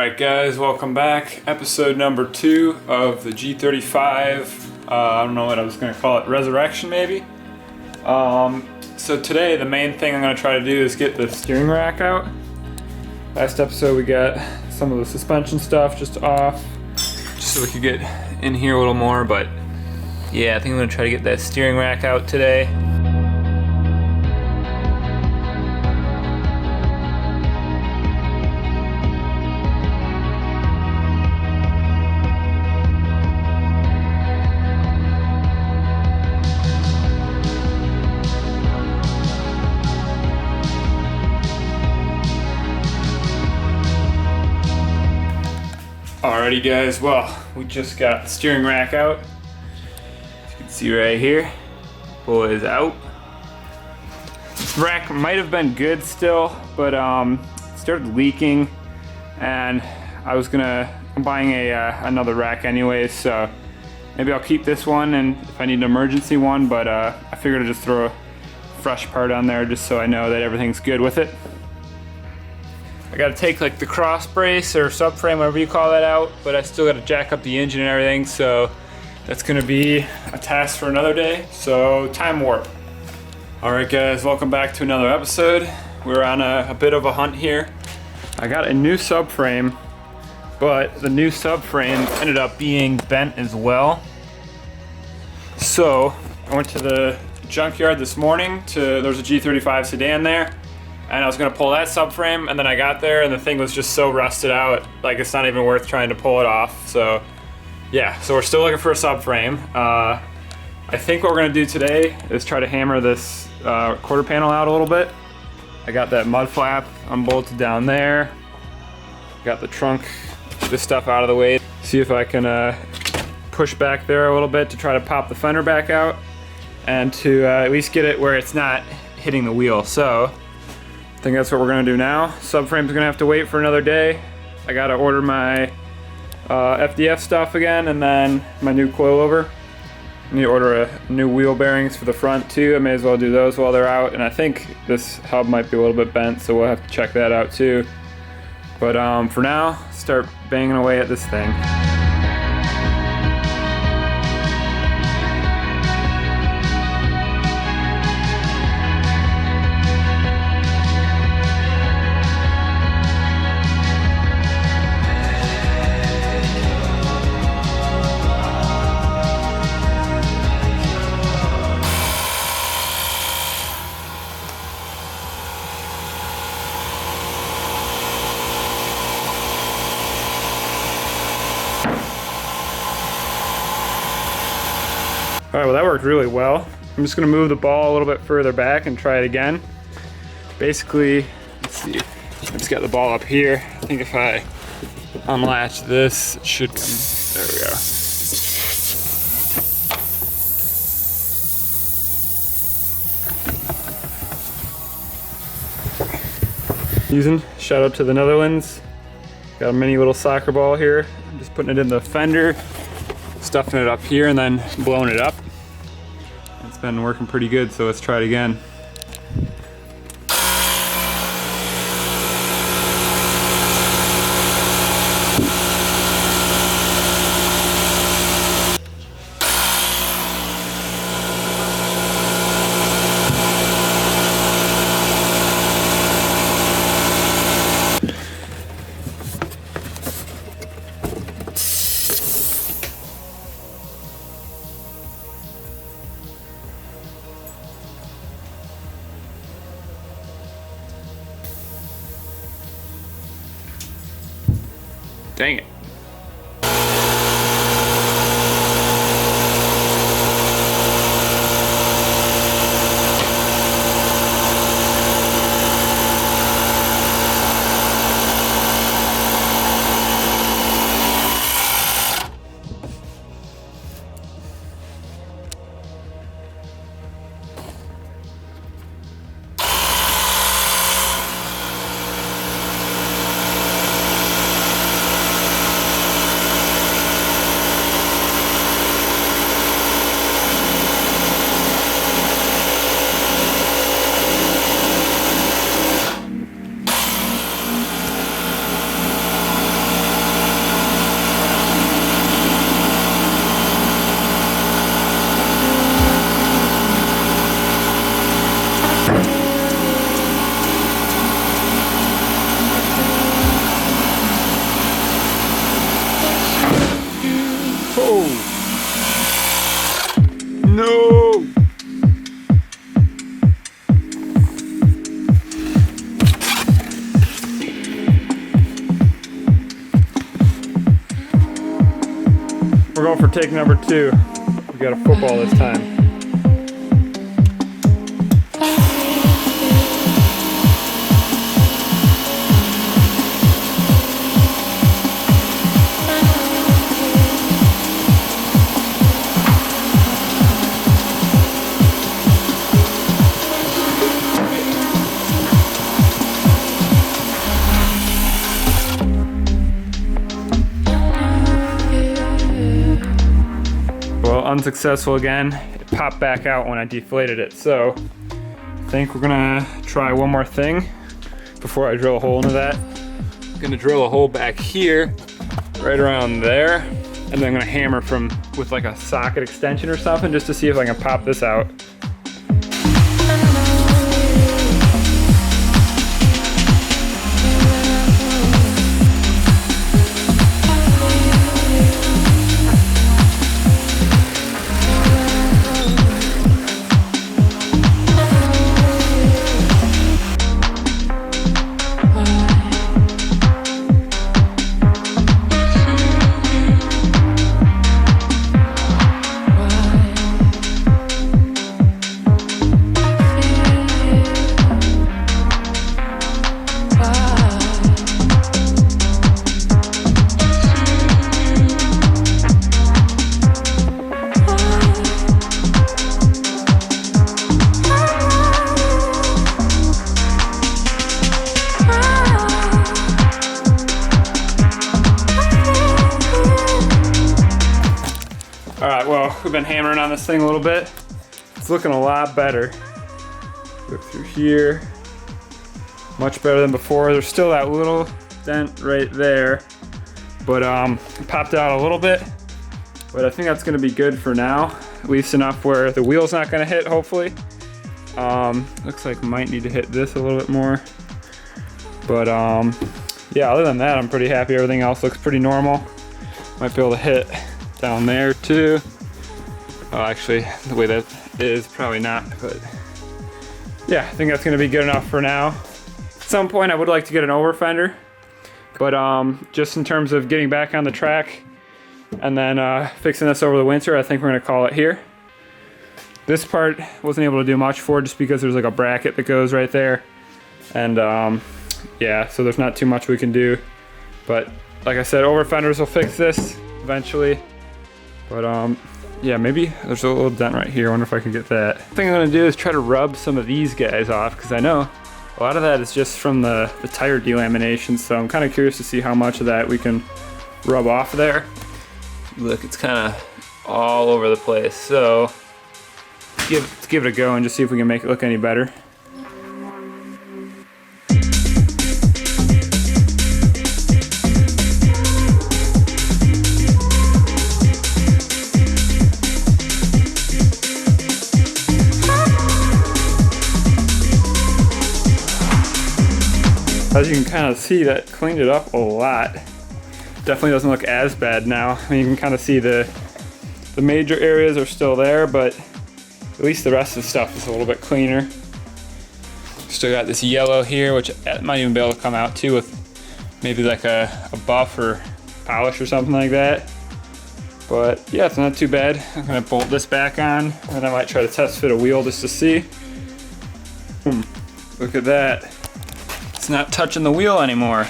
Alright guys, welcome back. Episode number 2 of the G35, I don't know what I was going to call it, Resurrection maybe? So today the main thing I'm going to try to do is get the steering rack out. Last episode we got some of the suspension stuff just off, just so we could get in here a little more, but yeah, I think I'm going to try to get that steering rack out today. Alrighty guys, well, we just got the steering rack out. As you can see right here, pull is out. This rack might have been good still, but it started leaking, and I'm buying another rack anyways, so maybe I'll keep this one and if I need an emergency one, but I figured I'd just throw a fresh part on there just so I know that everything's good with it. I gotta take like the cross brace or subframe, whatever you call that, out, but I still gotta jack up the engine and everything, so that's gonna be a task for another day, so time warp. Alright guys, welcome back to another episode. We're on a bit of a hunt here. I got a new subframe, but the new subframe ended up being bent as well. So I went to the junkyard this morning, there's a G35 sedan there, and I was gonna pull that subframe, and then I got there and the thing was just so rusted out, like it's not even worth trying to pull it off. So yeah, so we're still looking for a subframe. I think what we're gonna do today is try to hammer this quarter panel out a little bit. I got that mud flap unbolted down there. Got the trunk, this stuff out of the way. See if I can push back there a little bit to try to pop the fender back out and to at least get it where it's not hitting the wheel. So I think that's what we're gonna do now. Subframe's gonna have to wait for another day. I gotta order my FDF stuff again, and then my new coilover. I need to order new wheel bearings for the front too. I may as well do those while they're out, and I think this hub might be a little bit bent, so we'll have to check that out too. But for now, start banging away at this thing. Alright, well that worked really well. I'm just gonna move the ball a little bit further back and try it again. Basically, let's see, I just got the ball up here. I think if I unlatch this, it should come, there we go. Shout out to the Netherlands. Got a mini little soccer ball here. I'm just putting it in the fender, stuffing it up here, and then blowing it up. It's been working pretty good, so let's try it again. Dang it. going for take number 2. We got a football this time. Unsuccessful again. It popped back out when I deflated it. So I think we're gonna try one more thing before I drill a hole into that. I'm gonna drill a hole back here, right around there, and then I'm gonna hammer with like a socket extension or something just to see if I can pop this out. Alright, well, we've been hammering on this thing a little bit. It's looking a lot better. Look through here. Much better than before. There's still that little dent right there. But it popped out a little bit. But I think that's gonna be good for now. At least enough where the wheel's not gonna hit, hopefully. Looks like might need to hit this a little bit more. But yeah, other than that, I'm pretty happy. Everything else looks pretty normal. Might be able to hit down there too. Oh, actually, the way that is, probably not, but yeah, I think that's gonna be good enough for now. At some point, I would like to get an over fender, but just in terms of getting back on the track and then fixing this over the winter, I think we're gonna call it here. This part wasn't able to do much for just because there's like a bracket that goes right there. And yeah, so there's not too much we can do. But like I said, over fenders will fix this eventually. But yeah, maybe there's a little dent right here. I wonder if I can get that. The thing I'm gonna do is try to rub some of these guys off, because I know a lot of that is just from the tire delamination. So I'm kind of curious to see how much of that we can rub off there. Look, it's kind of all over the place. So let's give it a go and just see if we can make it look any better. As you can kind of see, that cleaned it up a lot. Definitely doesn't look as bad now. I mean, you can kind of see the major areas are still there, but at least the rest of the stuff is a little bit cleaner. Still got this yellow here, which might even be able to come out too with maybe like a buff or polish or something like that. But yeah, it's not too bad. I'm gonna bolt this back on, and I might try to test fit a wheel just to see. Look at that. It's not touching the wheel anymore.